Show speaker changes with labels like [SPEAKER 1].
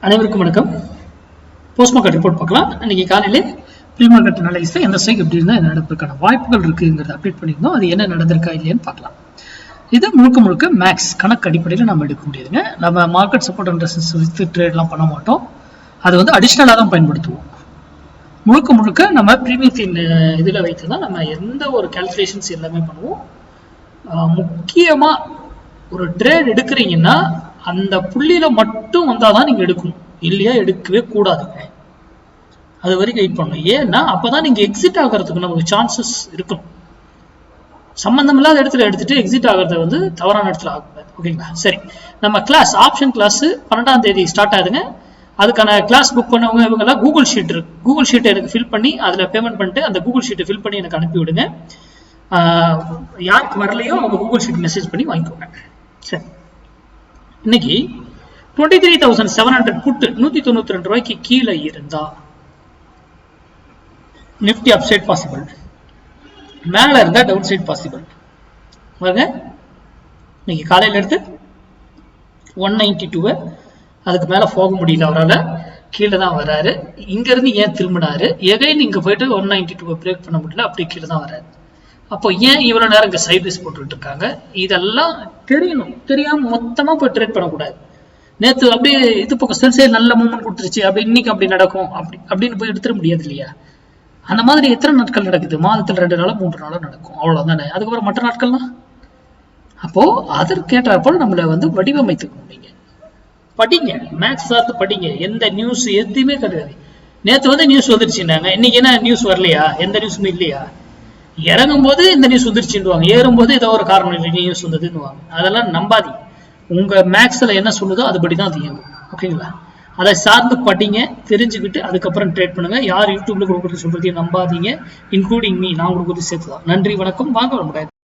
[SPEAKER 1] அனைவருக்கும் வணக்கம். Post market report பார்க்கலாம். இன்னைக்கு காலையிலே ப்ரீ மார்க்கெட் அனலைஸ்ல எந்த ஸ்ட்ரைக் எப்படி இருந்தால் என்ன நடப்பதற்கான வாய்ப்புகள் இருக்குங்கிறத அப்டேட் பண்ணியிருந்தோம். அது என்ன நடந்திருக்கா இல்லையான்னு பார்க்கலாம். இது முழுக்க மேக்ஸ் கணக்கு அடிப்படையில் நம்ம எடுக்க முடியுதுங்க. நம்ம market support and resistance with ட்ரேட்லாம் பண்ண மாட்டோம். அது வந்து அடிஷ்னலாக தான் பயன்படுத்துவோம். முழுக்க நம்ம ப்ரீமியத்தின் இதில் வைத்து தான் நம்ம எந்த ஒரு கால்குலேஷன்ஸ் எல்லாமே பண்ணுவோம். முக்கியமாக ஒரு ட்ரேட் எடுக்கிறீங்கன்னா அந்த புள்ளியில மட்டும் வந்தாதான் நீங்க எடுக்கணும், இல்லையா எடுக்கவே கூடாதுங்க. அது வரைக்கும் வெயிட் பண்ணணும். ஏன்னா அப்பதான் நீங்க எக்ஸிட் ஆகிறதுக்கு நமக்கு சான்சஸ் இருக்கும். சம்பந்தம் இல்லாத இடத்துல எடுத்துட்டு எக்ஸிட் ஆகிறது வந்து தவறான இடத்துல ஆகக்கூடாது. ஓகேங்களா? சரி, நம்ம கிளாஸ் ஆப்ஷன் கிளாஸ் 12ஆம் தேதி ஸ்டார்ட் ஆகுதுங்க. அதுக்கான கிளாஸ் புக் பண்ணவங்க இவங்கெல்லாம் கூகுள் ஷீட் இருக்கு, கூகுள் ஷீட்டை எனக்கு ஃபில் பண்ணி அதில் பேமெண்ட் பண்ணிட்டு அந்த கூகுள் ஷீட்டை ஃபில் பண்ணி எனக்கு அனுப்பி விடுங்க. யாருக்கு வரலையோ அவங்க கூகுள் ஷீட் மெசேஜ் பண்ணி வாங்கிக்கோங்க. சரி, இன்னைக்கு 23,700 புட்டு 192 ரூபாய்க்கு கீழே இருந்தா நிப்டி அப்சைட் பாசிபிள், மேல இருந்தா டவுன் சைட் பாசிபிள். இன்னைக்கு காலையில எடுத்து 192 அதுக்கு மேல போக முடியல, அவரால் கீழே தான் வராரு. இங்க இருந்து ஏன் திரும்பினாரு, எகைன் இங்க போயிட்டு 192 பிரேக் பண்ண முடியல, அப்படி கீழே தான் வராரு. அப்போ ஏன் இவ்வளவு நேரம் இங்க சைட்வேஸ் போட்டுட்டு இருக்காங்க? இதெல்லாம் தெரியணும். தெரியாம மொத்தமா போய் ட்ரேட் பண்ணக்கூடாது. நேற்று அப்படியே இது பக்கம் செல்சே நல்ல மூவ்மெண்ட் கொடுத்துருச்சு, அப்படி இன்னைக்கு அப்படி நடக்கும் அப்படின்னு போய் எடுத்துட முடியாது இல்லையா? அந்த மாதிரி எத்தனை நாட்கள் நடக்குது? மாதத்தில் 2 நாளோ 3 நாளோ நடக்கும், அவ்வளவுதானே. அதுக்கப்புறம் மற்ற நாட்கள்லாம் அப்போ அதற்கேற்றாற்போல் நம்மளை வந்து வடிவமைத்துக்கணும். நீங்க படிங்க, மேக்ஸ் சார்ந்து படிங்க. எந்த நியூஸ் எதுவுமே கிடையாது. நேற்று வந்து நியூஸ் வந்துருச்சுன்னாங்க, இன்னைக்கு என்ன நியூஸ் வரலையா? எந்த நியூஸுமே இல்லையா? இறங்கும் போது இந்த நியூஸ் வந்துருச்சுன்னு, ஏறும்போது ஏதோ ஒரு காரணம் இல்லை நியூஸ் வந்ததுன்னு. அதெல்லாம் நம்பாதீங்க. உங்க மேக்ஸ்ல என்ன சொல்லுதோ அதுபடிதான் அது இயங்கும். ஓகேங்களா? அதை சார்ந்து படிங்க, தெரிஞ்சுக்கிட்டு அதுக்கப்புறம் ட்ரேட் பண்ணுங்க. யார் யூடியூப்ல கொடுக்குறது சொல்றதையும் நம்பாதீங்க, இன்க்ளூடிங் மீ, நான் கொடுக்குறது சேர்த்துதான். நன்றி, வணக்கம். வாங்க முடியாது.